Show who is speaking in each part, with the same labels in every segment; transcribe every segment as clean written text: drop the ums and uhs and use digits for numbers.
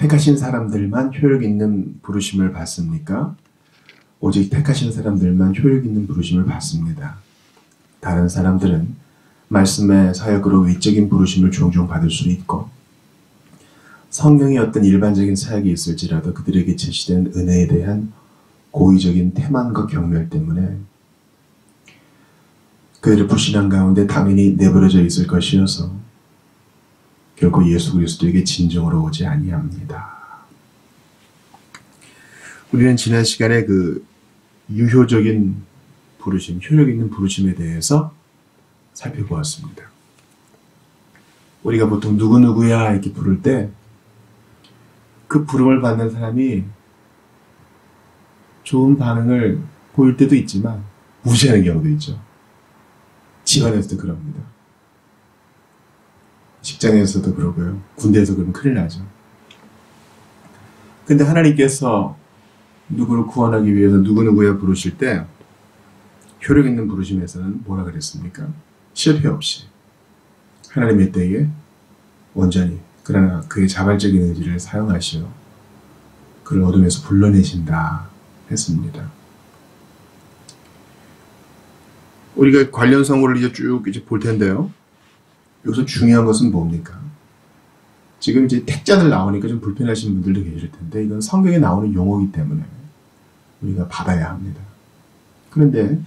Speaker 1: 택하신 사람들만 효력 있는 부르심을 받습니까? 오직 택하신 사람들만 효력 있는 부르심을 받습니다. 다른 사람들은 말씀의 사역으로 외적인 부르심을 종종 받을 수 있고 성령의 어떤 일반적인 사역이 있을지라도 그들에게 제시된 은혜에 대한 고의적인 태만과 경멸 때문에 그들의 불신앙 가운데 당연히 내버려져 있을 것이어서 결코 예수 그리스도에게 진정으로 오지 아니합니다. 우리는 지난 시간에 그 유효적인 부르심, 효력 있는 부르심에 대해서 살펴보았습니다. 우리가 보통 누구누구야 이렇게 부를 때 그 부름을 받는 사람이 좋은 반응을 보일 때도 있지만 무시하는 경우도 있죠. 집안에서도 그럽니다. 직장에서도 그러고요. 군대에서 그러면 큰일 나죠. 근데 하나님께서 누구를 구원하기 위해서 누구누구야 부르실 때 효력 있는 부르심에서는 뭐라 그랬습니까? 실패 없이 하나님의 때에 온전히 그러나 그의 자발적인 의지를 사용하시어 그를 어둠에서 불러내신다 했습니다. 우리가 관련 성구를 이제 쭉 볼 텐데요. 여기서 중요한 것은 뭡니까? 지금 이제 택자들 나오니까 좀 불편하신 분들도 계실 텐데 이건 성경에 나오는 용어이기 때문에 우리가 받아야 합니다. 그런데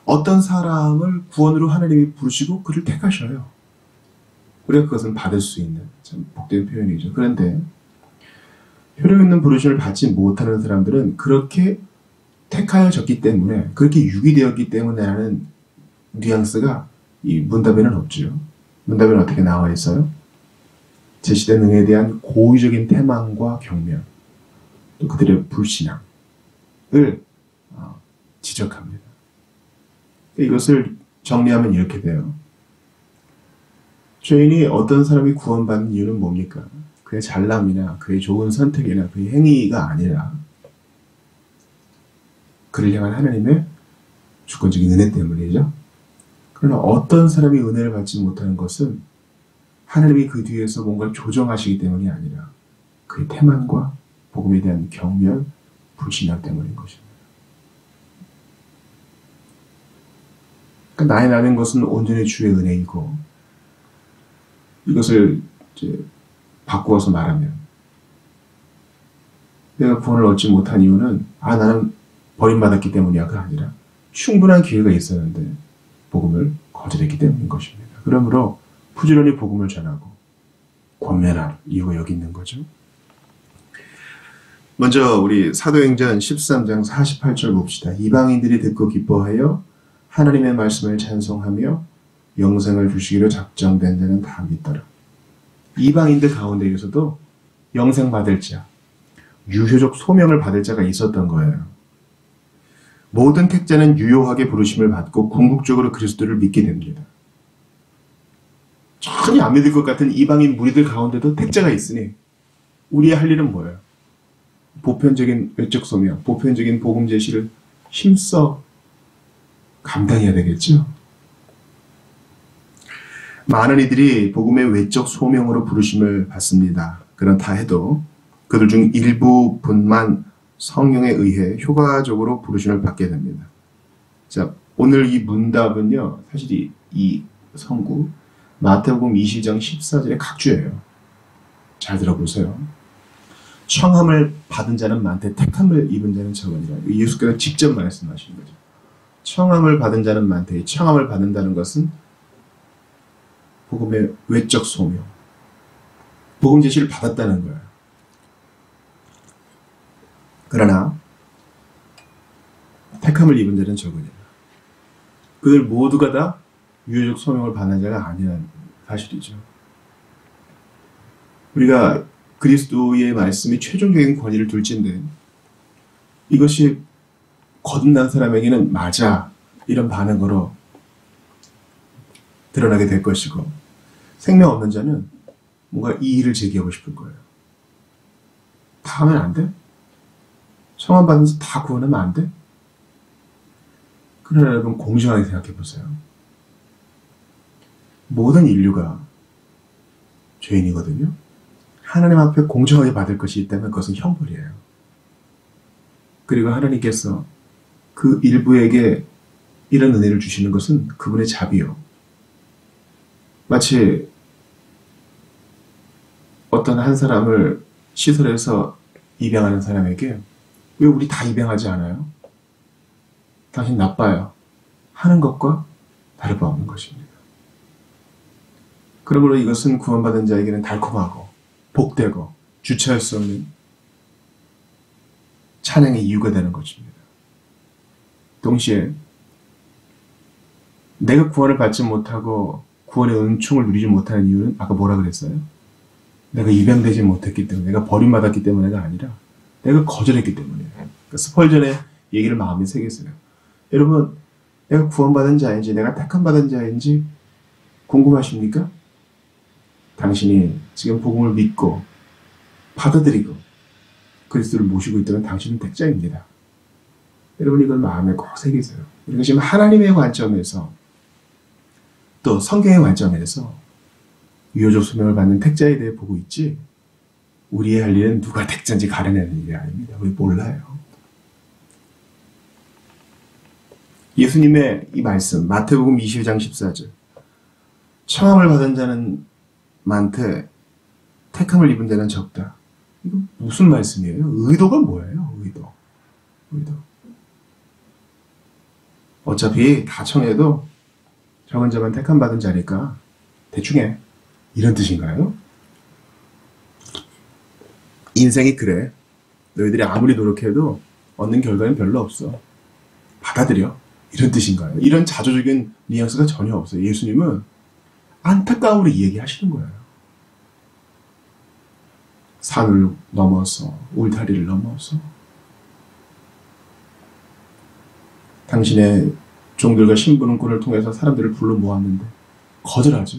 Speaker 1: 어떤 사람을 구원으로 하나님이 부르시고 그를 택하셔요. 우리가 그것은 받을 수 있는 참 복된 표현이죠. 그런데 효력 있는 부르심을 받지 못하는 사람들은 그렇게 택하여졌기 때문에 그렇게 유기되었기 때문에 라는 뉘앙스가 이 문답에는 없죠. 문답에는 어떻게 나와 있어요? 제시된 은혜에 대한 고의적인 태만과 경멸 또 그들의 불신앙을 지적합니다. 이것을 정리하면 이렇게 돼요. 죄인이 어떤 사람이 구원받는 이유는 뭡니까? 그의 잘남이나 그의 좋은 선택이나 그의 행위가 아니라 그를 향한 하나님의 주권적인 은혜 때문이죠. 그러나 어떤 사람이 은혜를 받지 못하는 것은 하나님이 그 뒤에서 뭔가를 조정하시기 때문이 아니라 그의 태만과 복음에 대한 경멸, 불신앙 때문인 것입니다. 그러니까 나에 나는 것은 온전히 주의 은혜이고 이것을 이제 바꾸어서 말하면 내가 구원을 얻지 못한 이유는 나는 버림받았기 때문이야가 아니라 충분한 기회가 있었는데 복음을 거절했기 때문인 것입니다. 그러므로 부지런히 복음을 전하고 권면할 이유가 여기 있는 거죠. 먼저 우리 사도행전 13장 48절 봅시다. 이방인들이 듣고 기뻐하여 하나님의 말씀을 찬송하며 영생을 주시기로 작정된 자는 다 믿더라. 이방인들 가운데에서도 영생 받을 자, 유효적 소명을 받을 자가 있었던 거예요. 모든 택자는 유효하게 부르심을 받고 궁극적으로 그리스도를 믿게 됩니다. 전혀 안 믿을 것 같은 이방인 무리들 가운데도 택자가 있으니 우리의 할 일은 뭐예요? 보편적인 외적 소명, 보편적인 복음 제시를 힘써 감당해야 되겠죠? 많은 이들이 복음의 외적 소명으로 부르심을 받습니다. 그렇다 해도 그들 중 일부분만 성령에 의해 효과적으로 부르심을 받게 됩니다. 자, 오늘 이 문답은요, 사실 이 성구 마태복음 20장 14절의 각주예요. 잘 들어보세요. 청함을 받은 자는 많되 택함을 입은 자는 적으니라. 예수께서 직접 말씀하신 거죠. 청함을 받은 자는 많되 청함을 받는다는 것은 복음의 외적 소명, 복음 제시를 받았다는 거예요. 그러나 택함을 입은 자는 적으니라. 그들 모두가 다 유효적 소명을 받는 자가 아니라는 사실이죠. 우리가 그리스도의 말씀이 최종적인 권위를 둘진데 이것이 거듭난 사람에게는 맞아 이런 반응으로 드러나게 될 것이고 생명 없는 자는 뭔가 이의를 제기하고 싶을 거예요. 다 하면 안 돼? 청함 받으면서 다 구원하면 안 돼? 그러나 여러분 공정하게 생각해 보세요. 모든 인류가 죄인이거든요. 하나님 앞에 공정하게 받을 것이 있다면 그것은 형벌이에요. 그리고 하나님께서 그 일부에게 이런 은혜를 주시는 것은 그분의 자비요. 마치 어떤 한 사람을 시설에서 입양하는 사람에게 왜 우리 다 입양하지 않아요? 당신 나빠요. 하는 것과 다를 바 없는 것입니다. 그러므로 이것은 구원받은 자에게는 달콤하고 복되고 주체할 수 없는 찬양의 이유가 되는 것입니다. 동시에 내가 구원을 받지 못하고 구원의 은총을 누리지 못하는 이유는 아까 뭐라 그랬어요? 내가 입양되지 못했기 때문에, 내가 버림받았기 때문에가 아니라 내가 거절했기 때문이에요. 그러니까 스펄전의 얘기를 마음에 새겼어요. 여러분, 내가 구원받은 자인지 내가 택함받은 자인지 궁금하십니까? 당신이 지금 복음을 믿고 받아들이고 그리스도를 모시고 있다면 당신은 택자입니다. 여러분, 이걸 마음에 꼭 새기세요. 우리가 지금 하나님의 관점에서 또 성경의 관점에서 유효적 소명을 받는 택자에 대해 보고 있지, 우리의 할 일은 누가 택자인지 가려내는 일이 아닙니다. 우리 몰라요. 예수님의 이 말씀, 마태복음 22장 14절. 청함을 받은 자는 많되 택함을 입은 자는 적다. 이거 무슨 말씀이에요? 의도가 뭐예요? 의도. 어차피 다 청해도 적은 자만 택함 받은 자니까 대충 해. 이런 뜻인가요? 인생이 그래. 너희들이 아무리 노력해도 얻는 결과는 별로 없어. 받아들여. 이런 뜻인가요? 이런 자조적인 뉘앙스가 전혀 없어요. 예수님은 안타까움으로 얘기하시는 거예요. 산을 넘어서, 울타리를 넘어서 당신의 종들과 신부름꾼을 통해서 사람들을 불러 모았는데 거절하죠.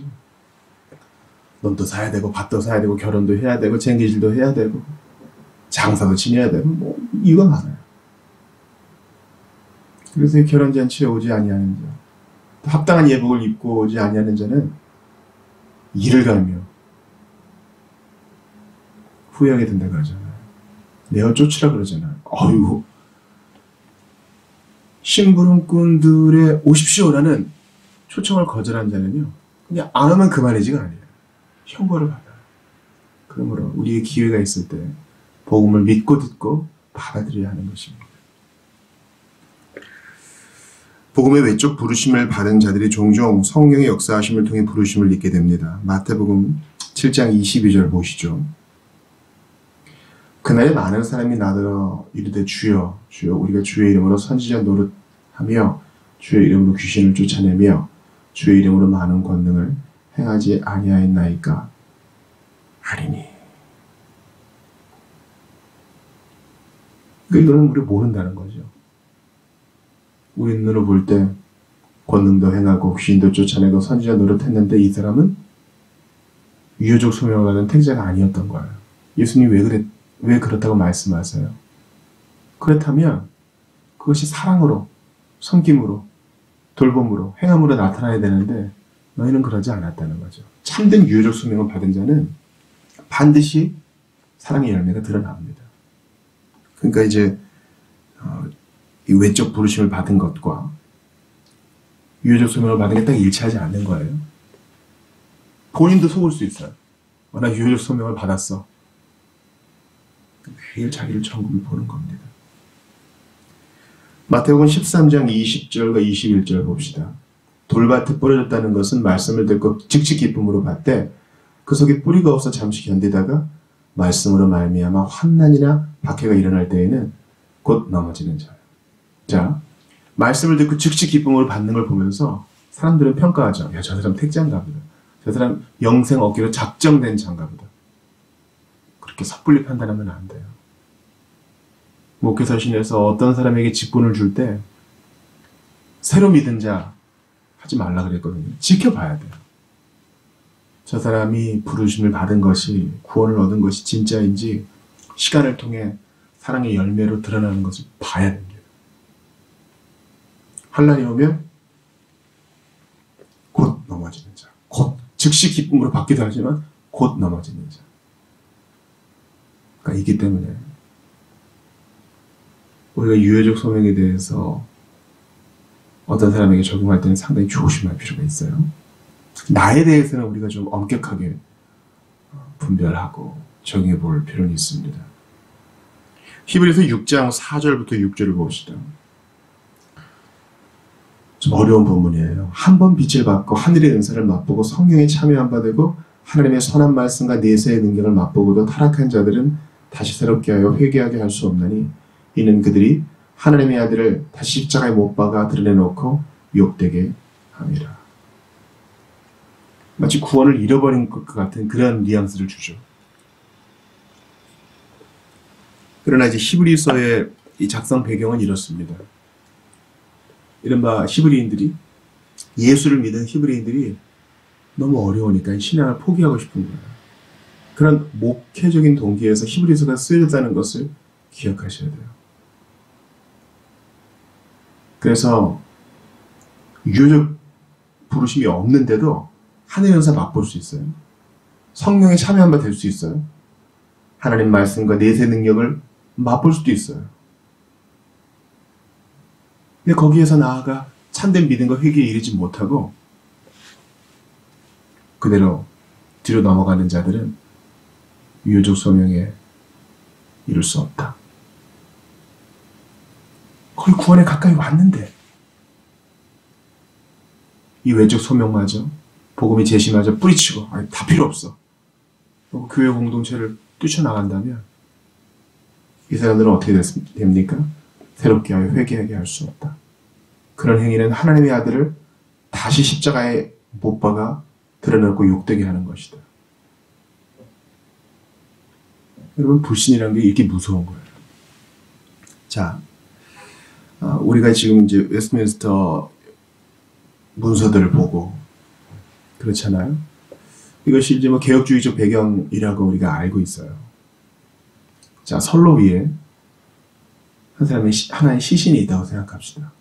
Speaker 1: 넌도 사야 되고 밭도 사야 되고 결혼도 해야 되고 쟁기질도 해야 되고 장사도 지내야 되고 뭐 이유가 많아요. 그래서 결혼잔치에 오지 아니하는 자, 합당한 예복을 입고 오지 아니하는 자는 이를 갈며 후회하게 된다 그러잖아요. 내어 쫓으라 그러잖아요. 어이구, 심부름꾼들의 오십시오라는 초청을 거절한 자는요, 그냥 안 오면 그만이지가 아니에요. 형벌을 받아요. 그러므로 우리의 기회가 있을 때 복음을 믿고 듣고 받아들여야 하는 것입니다. 복음의 외적 부르심을 받은 자들이 종종 성령의 역사하심을 통해 부르심을 잊게 됩니다. 마태복음 7장 22절 보시죠. 그날에 많은 사람이 나더러 이르되 주여 주여 우리가 주의 이름으로 선지자 노릇하며 주의 이름으로 귀신을 쫓아내며 주의 이름으로 많은 권능을 행하지 아니하였나이까 하리니. 그러니까 이거는 우리가 모른다는 거죠. 우리 눈으로 볼 때 권능도 행하고 귀신도 쫓아내고 선지자 노릇했는데 이 사람은 유효적 소명을 받은 택자가 아니었던 거예요. 예수님이 왜 그렇다고 말씀하세요? 그렇다면 그것이 사랑으로, 섬김으로, 돌봄으로, 행함으로 나타나야 되는데 너희는 그러지 않았다는 거죠. 참된 유효적 소명을 받은 자는 반드시 사랑의 열매가 드러납니다. 그러니까 이제 이 외적 부르심을 받은 것과 유효적 소명을 받은 게 딱 일치하지 않는 거예요. 본인도 속을 수 있어요. 나 유효적 소명을 받았어. 매일 자기를 천국을 보는 겁니다. 마태복음 13장 20절과 21절 봅시다. 돌밭에 뿌려졌다는 것은 말씀을 듣고 즉시 기쁨으로 받되 그 속에 뿌리가 없어 잠시 견디다가 말씀으로 말미암아 환난이나 박해가 일어날 때에는 곧 넘어지는 자예요. 자, 말씀을 듣고 즉시 기쁨으로 받는 걸 보면서 사람들은 평가하죠. 야, 저 사람 택자인가 보다. 저 사람 영생 얻기로 작정된 자인가 보다. 그렇게 섣불리 판단하면 안 돼요. 목회서신에서 어떤 사람에게 직분을 줄 때 새로 믿은 자 하지 말라 그랬거든요. 지켜봐야 돼요. 저 사람이 부르심을 받은 것이, 구원을 얻은 것이 진짜인지 시간을 통해 사랑의 열매로 드러나는 것을 봐야 됩니다. 환난이 오면 곧 넘어지는 자, 곧 즉시 기쁨으로 받기도 하지만 곧 넘어지는 자. 있기 때문에 우리가 유효적 소명에 대해서 어떤 사람에게 적용할 때는 상당히 조심할 필요가 있어요. 나에 대해서는 우리가 좀 엄격하게 분별하고 적용해 볼 필요는 있습니다. 히브리서 6장 4절부터 6절을 봅시다. 좀 어려운 본문이에요. 한 번 빛을 받고 하늘의 은사를 맛보고 성령에 참여한 바 되고 하나님의 선한 말씀과 내세의 능력을 맛보고도 타락한 자들은 다시 새롭게 하여 회개하게 할 수 없나니 이는 그들이 하나님의 아들을 다시 십자가에 못 박아 드러내놓고 욕되게 함이라. 마치 구원을 잃어버린 것 같은 그런 뉘앙스를 주죠. 그러나 이제 히브리서의 이 작성 배경은 이렇습니다. 이른바 히브리인들이, 예수를 믿은 히브리인들이 너무 어려우니까 신앙을 포기하고 싶은 거예요. 그런 목회적인 동기에서 히브리서가 쓰여졌다는 것을 기억하셔야 돼요. 그래서 유효적 부르심이 없는데도 하늘의 은사 맛볼 수 있어요. 성령에 참여한 바 될 수 있어요. 하나님 말씀과 내세 능력을 맛볼 수도 있어요. 근데 거기에서 나아가 참된 믿음과 회개에 이르지 못하고 그대로 뒤로 넘어가는 자들은 유효적 소명에 이룰 수 없다. 거의 구원에 가까이 왔는데 이 외적 소명마저, 복음의 제시마저 뿌리치고 다 필요 없어. 교회 공동체를 뛰쳐나간다면 이 사람들은 어떻게 됩니까? 새롭게 하여 회개하게 할 수 없다. 그런 행위는 하나님의 아들을 다시 십자가에 못 박아 드러내고 욕되게 하는 것이다. 여러분, 불신이라는 게 이렇게 무서운 거예요. 자, 우리가 지금 이제 웨스트민스터 문서들을 보고 그렇잖아요. 이것이 이제 개혁주의적 배경이라고 우리가 알고 있어요. 자, 선로 위에 한 사람의 하나의 시신이 있다고 생각합시다.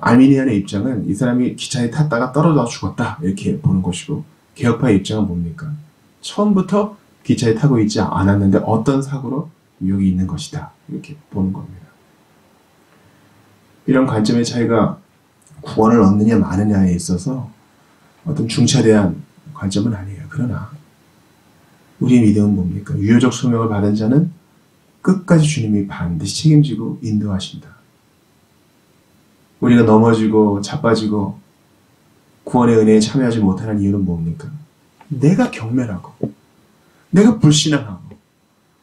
Speaker 1: 알미니안의 입장은 이 사람이 기차에 탔다가 떨어져 죽었다 이렇게 보는 것이고, 개혁파의 입장은 뭡니까? 처음부터 기차에 타고 있지 않았는데 어떤 사고로 여기 있는 것이다 이렇게 보는 겁니다. 이런 관점의 차이가 구원을 얻느냐 마느냐에 있어서 어떤 중차대한 관점은 아니에요. 그러나 우리의 믿음은 뭡니까? 유효적 소명을 받은 자는 끝까지 주님이 반드시 책임지고 인도하신다. 우리가 넘어지고 자빠지고 구원의 은혜에 참여하지 못하는 이유는 뭡니까? 내가 경멸하고 내가 불신앙하고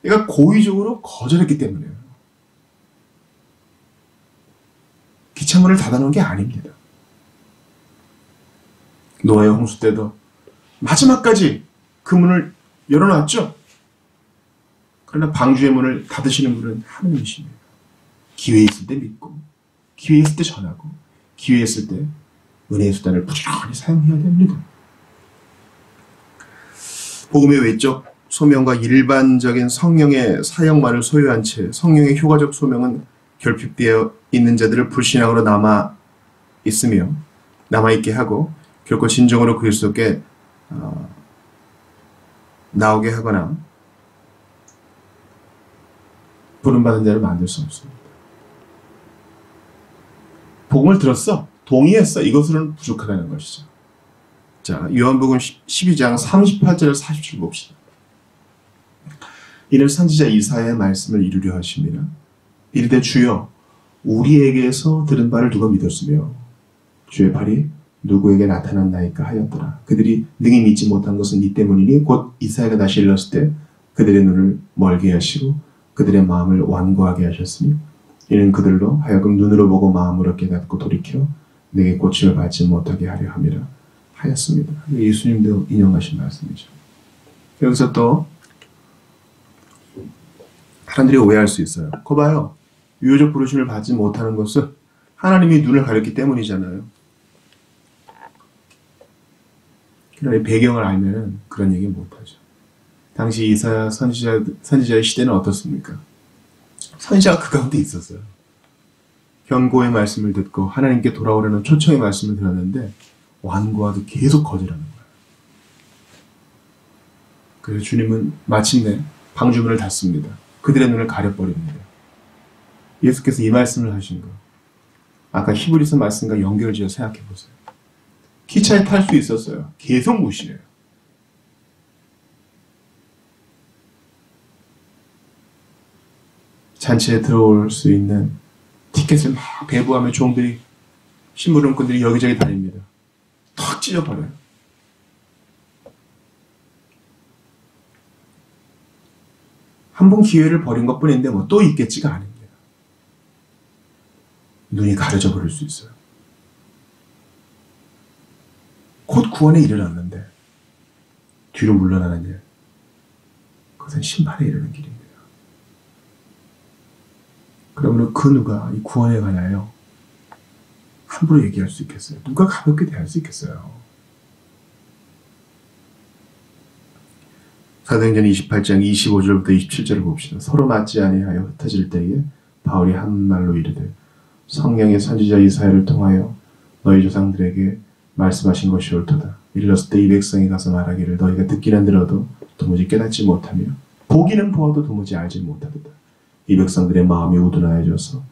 Speaker 1: 내가 고의적으로 거절했기 때문이에요. 기차문을 닫아놓은 게 아닙니다. 노아의 홍수 때도 마지막까지 그 문을 열어놨죠. 그러나 방주의 문을 닫으시는 분은 하느님이십니다. 기회 있을 때 믿고, 기회 있을 때 전하고, 기회 있을 때 은혜의 수단을 부지런히 사용해야 됩니다. 복음의 외적 소명과 일반적인 성령의 사역만을 소유한 채 성령의 효과적 소명은 결핍되어 있는 자들을 불신앙으로 남아있게 하고 결코 진정으로 그리스도께 나오게 하거나 부름받은 자를 만들 수 없습니다. 복음을 들었어. 동의했어. 이것으로는 부족하다는 것이죠. 자, 요한복음 12장 38절 40절 봅시다. 이는 선지자 이사야의 말씀을 이루려 하십니다. 이르되 주여 우리에게서 들은 바를 누가 믿었으며 주의 팔이 누구에게 나타났나이까 하였더라. 그들이 능히 믿지 못한 것은 이 때문이니 곧 이사야가 다시 일렀을 때 그들의 눈을 멀게 하시고 그들의 마음을 완고하게 하셨으니 이는 그들로 하여금 눈으로 보고 마음으로 깨닫고 돌이켜 내게 고침을 받지 못하게 하려 함이라 하였습니다. 예수님도 인용하신 말씀이죠. 여기서 또 사람들이 오해할 수 있어요. 거 봐요. 유효적 부르심을 받지 못하는 것은 하나님이 눈을 가렸기 때문이잖아요. 그러나 배경을 알면 그런 얘기 못하죠. 당시 이사야 선지자의 시대는 어떻습니까? 선지자가 그 가운데 있었어요. 경고의 말씀을 듣고 하나님께 돌아오라는 초청의 말씀을 들었는데 완고하게 계속 거절하는 거예요. 그래서 주님은 마침내 방주문을 닫습니다. 그들의 눈을 가려버립니다. 예수께서 이 말씀을 하신 거, 아까 히브리서 말씀과 연결지어 생각해 보세요. 기차에 탈 수 있었어요. 계속 무시해요. 잔치에 들어올 수 있는 티켓을 막 배부하며 종들이, 심부름꾼들이 여기저기 다닙니다. 턱 찢어버려요. 한 번 기회를 버린 것뿐인데 뭐 또 있겠지가 아닙니다. 눈이 가려져 버릴 수 있어요. 곧 구원에 이르렀는데 뒤로 물러나는 일, 그것은 심판에 이르는 길입니다. 그러므로 그 누가 이 구원에 관하여 함부로 얘기할 수 있겠어요? 누가 가볍게 대할 수 있겠어요? 사도행전 28장 25절부터 27절을 봅시다. 서로 맞지 아니하여 흩어질 때에 바울이 한 말로 이르되 성령의 선지자 이사야를 통하여 너희 조상들에게 말씀하신 것이 옳도다. 이르렀을 때 이 백성이 가서 말하기를 너희가 듣기는 들어도 도무지 깨닫지 못하며 보기는 보아도 도무지 알지 못하도다. 이 백성들의 마음이 우둔하여져서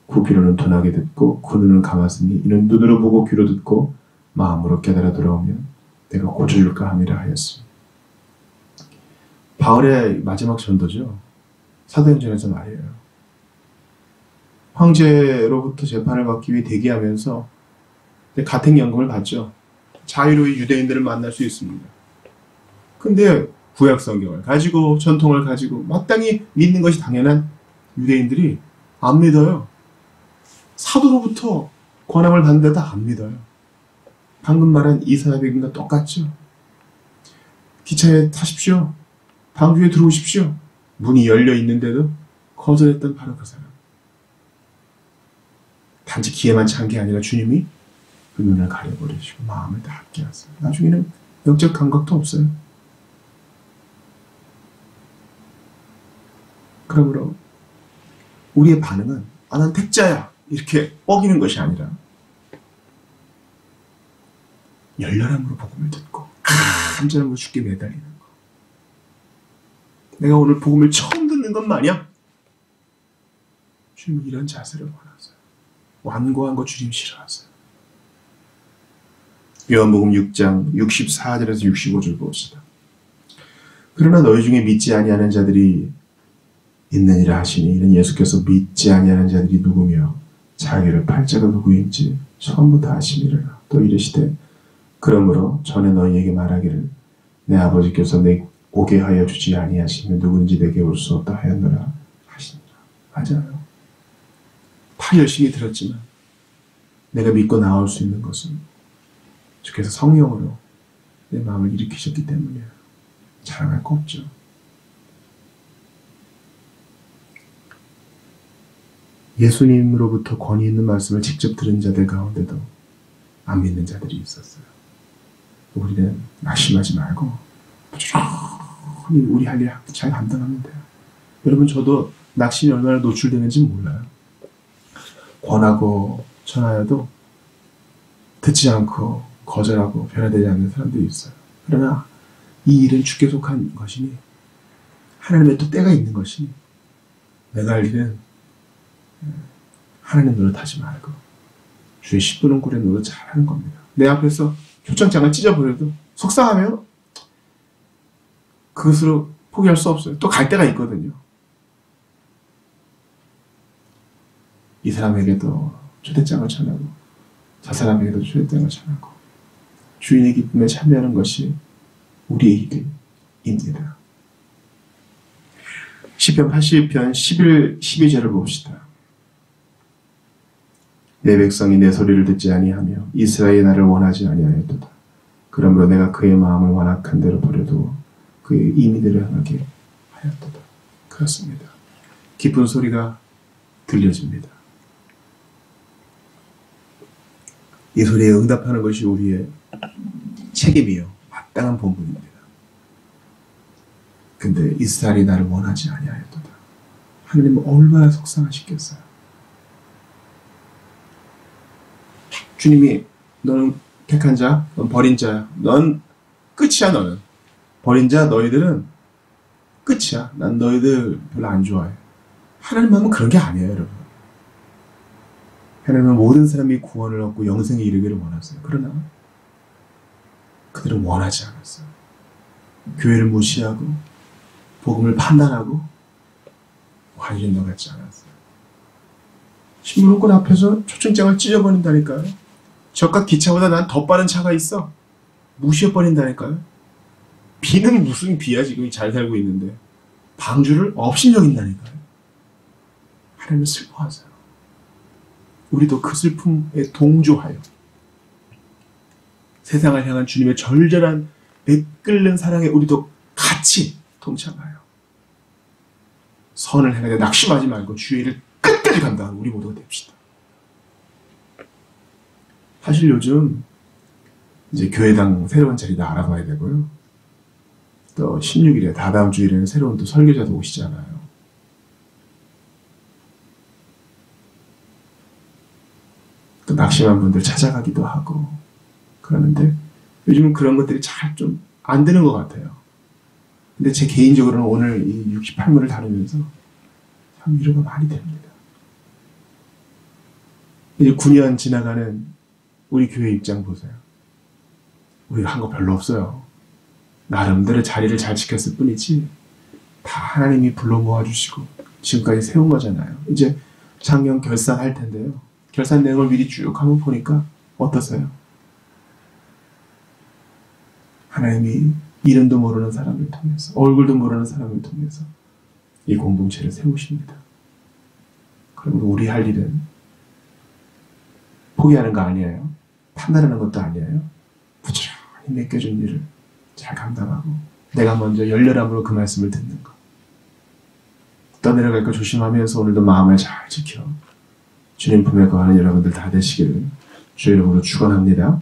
Speaker 1: 그 귀로는 둔하게 듣고 그 눈은 감았으니 이는 눈으로 보고 귀로 듣고 마음으로 깨달아 들어오면 내가 고쳐줄까 함이라 하였습니다. 바울의 마지막 전도죠. 사도행전에서 말이에요. 황제로부터 재판을 받기 위해 대기하면서 가택연금을 받죠. 자유로이 유대인들을 만날 수 있습니다. 근데 구약 성경을 가지고 전통을 가지고 마땅히 믿는 것이 당연한 유대인들이 안 믿어요. 사도로부터 권함을 받는데도 안 믿어요. 방금 말한 이사야 백인과 똑같죠. 기차에 타십시오. 방주에 들어오십시오. 문이 열려 있는데도 거절했던 바로 그 사람. 단지 기회만 찬 게 아니라 주님이 그 눈을 가려버리시고 마음을 닫게 하세요. 나중에는 영적 감각도 없어요. 그러므로 우리의 반응은 난 택자야 이렇게 뻐기는 것이 아니라 열렬함으로 복음을 듣고 간절함으로 주께 매달리는 것. 내가 오늘 복음을 처음 듣는 것 마냥 주님은 이런 자세를 원하세요. 완고한 거 주님 싫어하세요. 요한복음 6장 64절에서 65절 봅시다. 그러나 너희 중에 믿지 아니하는 자들이 있느니라 하시니 이는 예수께서 믿지 아니하는 자들이 누구며 자기를 팔자가 누구인지 처음부터 아시니라. 또 이르시되 그러므로 전에 너희에게 말하기를 내 아버지께서 내 오게 하여 주지 아니하시면 누구든지 내게 올 수 없다 하였노라 하시니라. 맞아요. 다 열심히 들었지만 내가 믿고 나올 수 있는 것은 주께서 성령으로 내 마음을 일으키셨기 때문이에요. 자랑할 거 없죠. 예수님으로부터 권위 있는 말씀을 직접 들은 자들 가운데도 안 믿는 자들이 있었어요. 우리는 낙심하지 말고 부지런히 우리 할 일 잘 감당하면 돼요. 여러분 저도 낙심이 얼마나 노출되는지 몰라요. 권하고 전하여도 듣지 않고 거절하고 변화되지 않는 사람들이 있어요. 그러나 이 일은 주께 속한 것이니 하나님의 또 때가 있는 것이니 내가 할 일은 하나님 노릇하지 말고 주의 십분운굴의 노릇 잘하는 겁니다. 내 앞에서 표창장을 찢어버려도 속상하면 그것으로 포기할 수 없어요. 또 갈 때가 있거든요. 이 사람에게도 초대장을 전하고 저 사람에게도 초대장을 전하고 주인의 기쁨에 참여하는 것이 우리의 일입니다. 시편 80편 11, 12절을 봅시다. 내 백성이 내 소리를 듣지 아니하며 이스라엘이 나를 원하지 아니하였도다. 그러므로 내가 그의 마음을 완악한 대로 버려두어 그의 임의대로 행하게 하였도다. 그렇습니다. 기쁜 소리가 들려집니다. 이 소리에 응답하는 것이 우리의 책임이요 마땅한 본분입니다. 근데 이스라엘이 나를 원하지 아니하였도다. 하나님은 얼마나 속상하시겠어요. 주님이 너는 택한 자, 넌 버린 자야. 넌 끝이야 너는. 버린 자 너희들은 끝이야. 난 너희들 별로 안 좋아해. 하나님 마음은 그런 게 아니에요, 여러분. 하나님은 모든 사람이 구원을 얻고 영생에 이르기를 원하세요. 그러나 그들은 원하지 않았어요. 교회를 무시하고 복음을 판단하고 관심도 갖지 않았어요. 신부름꾼 앞에서 초청장을 찢어버린다니까요. 저가 기차보다 난 더 빠른 차가 있어. 무시해버린다니까요. 비는 무슨 비야, 지금 잘 살고 있는데. 방주를 업신여긴다니까요. 하나님은 슬퍼하세요. 우리도 그 슬픔에 동조하여 세상을 향한 주님의 절절한 내끓는 사랑에 우리도 같이 동참하여 선을 행하되 낙심하지 말고 주의 일을 끝까지 감당하는 우리 모두가 됩시다. 사실 요즘 이제 교회당 새로운 자리도 알아봐야 되고요. 또 16일에 다다음 주일에는 새로운 또 설교자도 오시잖아요. 또 낙심한 분들 찾아가기도 하고 그러는데 요즘은 그런 것들이 잘 좀 안 되는 것 같아요. 근데 제 개인적으로는 오늘 이 68문을 다루면서 참 위로가 많이 됩니다. 이제 9년 지나가는 우리 교회 입장 보세요. 우리가 한 거 별로 없어요. 나름대로 자리를 잘 지켰을 뿐이지 다 하나님이 불러 모아주시고 지금까지 세운 거잖아요. 이제 작년 결산할 텐데요. 결산 내용을 미리 쭉 한번 보니까 어떠세요? 하나님이 이름도 모르는 사람을 통해서 얼굴도 모르는 사람을 통해서 이 공동체를 세우십니다. 그러면 우리 할 일은 포기하는 거 아니에요. 판단하는 것도 아니에요. 부지런히 맡겨준 일을 잘 감당하고 내가 먼저 열렬함으로 그 말씀을 듣는 것. 떠내려갈까 조심하면서 오늘도 마음을 잘 지켜 주님 품에 거하는 여러분들 다 되시기를 주의 이름으로 축원합니다.